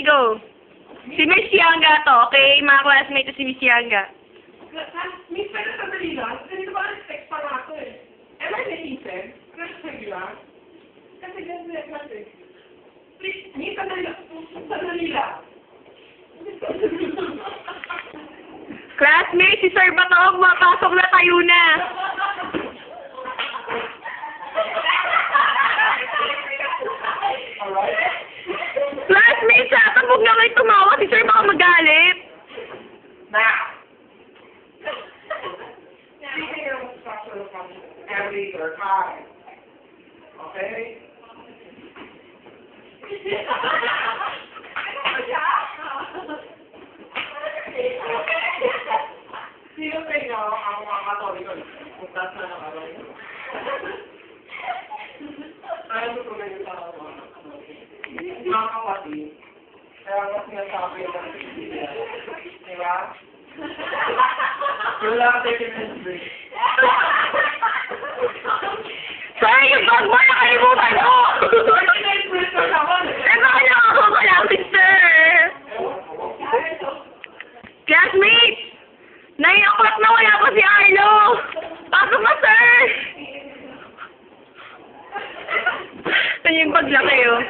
go. Si Miss Yanga to, okay? Mga classmate to si Miss Yanga. Miss, pero sandali lang. Ganito ba ang text pa nga ako eh. Am I making sense? Kasi lang. Kasi ganito natin. Please, Miss, sandali lang. Sandali lang. Classmate, si Sir Batog, mapasok na tayo na. Alright? Classmate, sa akin, huwag na kayo tumawa. Si Sir baka magalit. Now, speaking of structural functions, every or time. Okay? Sino sa inyo ang mga katoliko? Puntas na ng araw ito. Ayaw ko na yung tao mga katoliko. Mga kapatid, kaya nga sinasabi yung mga kaibigan. Diba? Wala ka taking a break. Sir, yung bag mo, nakalimutan ko. Eh, baka nakakakalapit, sir. Classmate! 9 o'clock na wala pa si Arlo! Pasok ka, sir! Ano yung paglaki, oh?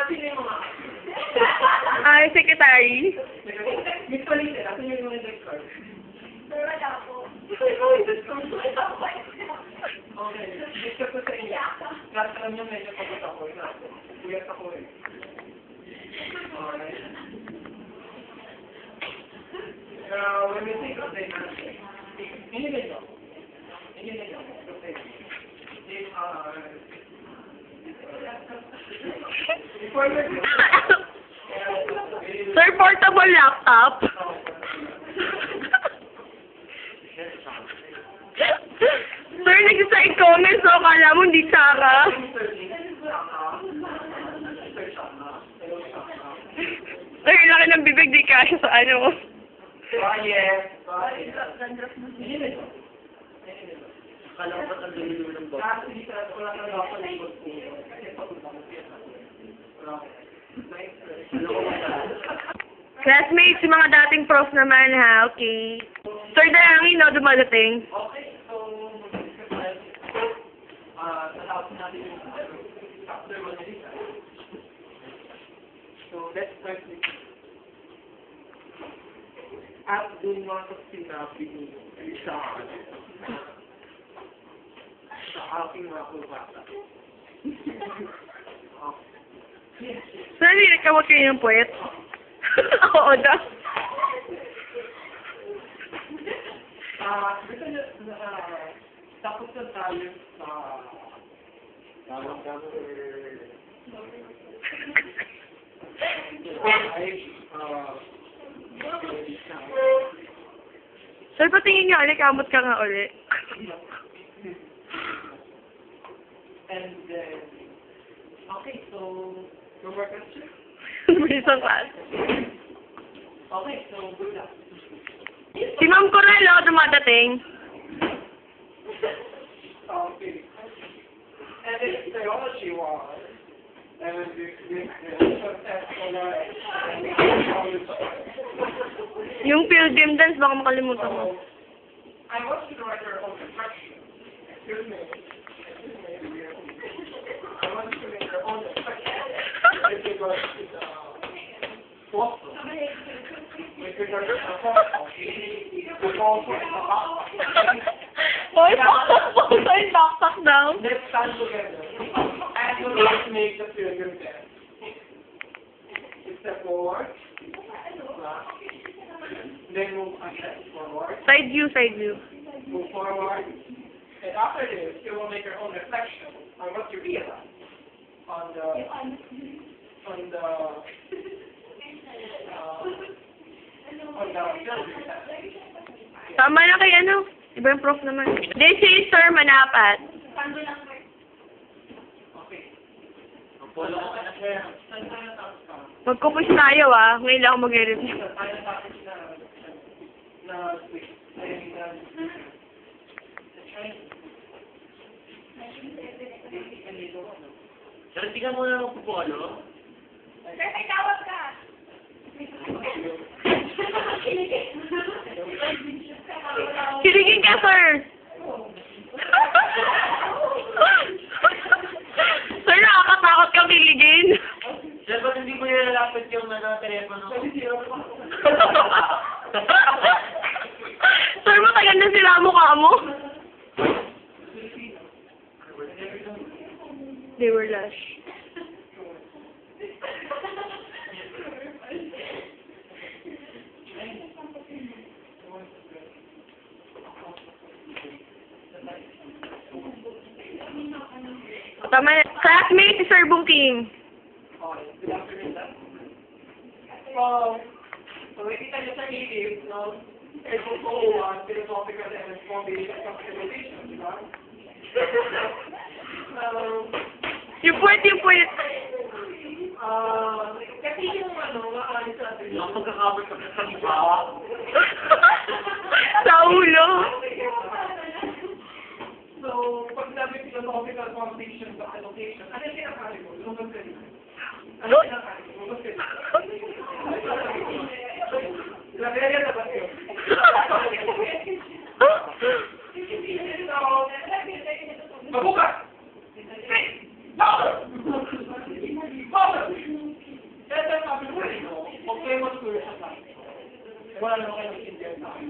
Sino yung mga? Secretary. Miss Palite, ako yung mga nag-card. Okay, discuss ko sa inyo. Lahat alam niyo medyo pagod ako. Buyat ako eh. Okay. When we think of data, hinilin nyo. Okay. Before we do, Sir, portable laptop. Sir, nag-side comments, so akala mo hindi Sara. Sir, laki ng bibig, di kasya sa ano. yes. Akala ko ba't ang dumi-dumi ng box? Hindi ka wala kang ako ng boss ko. Kasi pagod ako siya. Ano ko ba? Classmates, yung mga dating prof naman, ha? Okay. Sir, Darangin, no, dumadating. Okay, so mag-discuss tayo. Natapos natin yung chapter 1 na lisa. So let's start with at doon mga sa sinabi ni Richard sa aking mga kubata. Sir, hindi nagkawag kayo ng puwet. Oo daw. Gusto nyo, tapos na tayo sa Sir, patingin nga ulit, kamot ka nga ulit. and then, okay, so, no more questions? Isang class. Okay, so, good luck. Si Ma'am Correlo, dumadating. Okay. And it's theology was, and Yung pilgrim dance, baka makalimutan mo. I want you to write your own reflection. Excuse me. I want you to make your own reflection. With regards to the gospel. With regards to the gospel. The gospel is the gospel. Hoy, baksak daw. Let's stand together. And we're going to make the pilgrim dance. Step forward. Then move a step forward. Side view, side view. Move forward. And after this, you will make your own reflection on what you realize on the Tama na kay ano? Iba yung prof naman. This is Sir Manapat. Okay. Ang polo ko na siya. Saan tayo tapos ka? Magkupos tayo, ah. Ngayon lang ako mag-review. Saan tayo tapos na switch? Sir, hindi ka muna magpupolo? Sir, may tawag ka. Kiligin ka, sir! Sir, nakakatakot kang kiligin. Sir, ba't hindi mo nilalapit yung telepono? Sir, matagal na sila mukha mo. They were lush. Tama, classmate si Sir Bungking. Good afternoon, sir. So nakikita niyo sa native, no? Ito po, philosophical and foundation of civilization, di ba? Yung puwet. Kasi yung maalis sa atin. Yung pagkakamit ka sa iba. Sa ulo. So, pag sabi philosophical foundation of education, ano yung kinakali mo? Lumabas ka rin. Ano yung kinakali mo? Lumabas ka rin. Laberya na ba yun? Mabukas! Kaya sabi ko rin, huwag kayo mag-tour sa tayo. Wala naman kayo nag-india sa akin.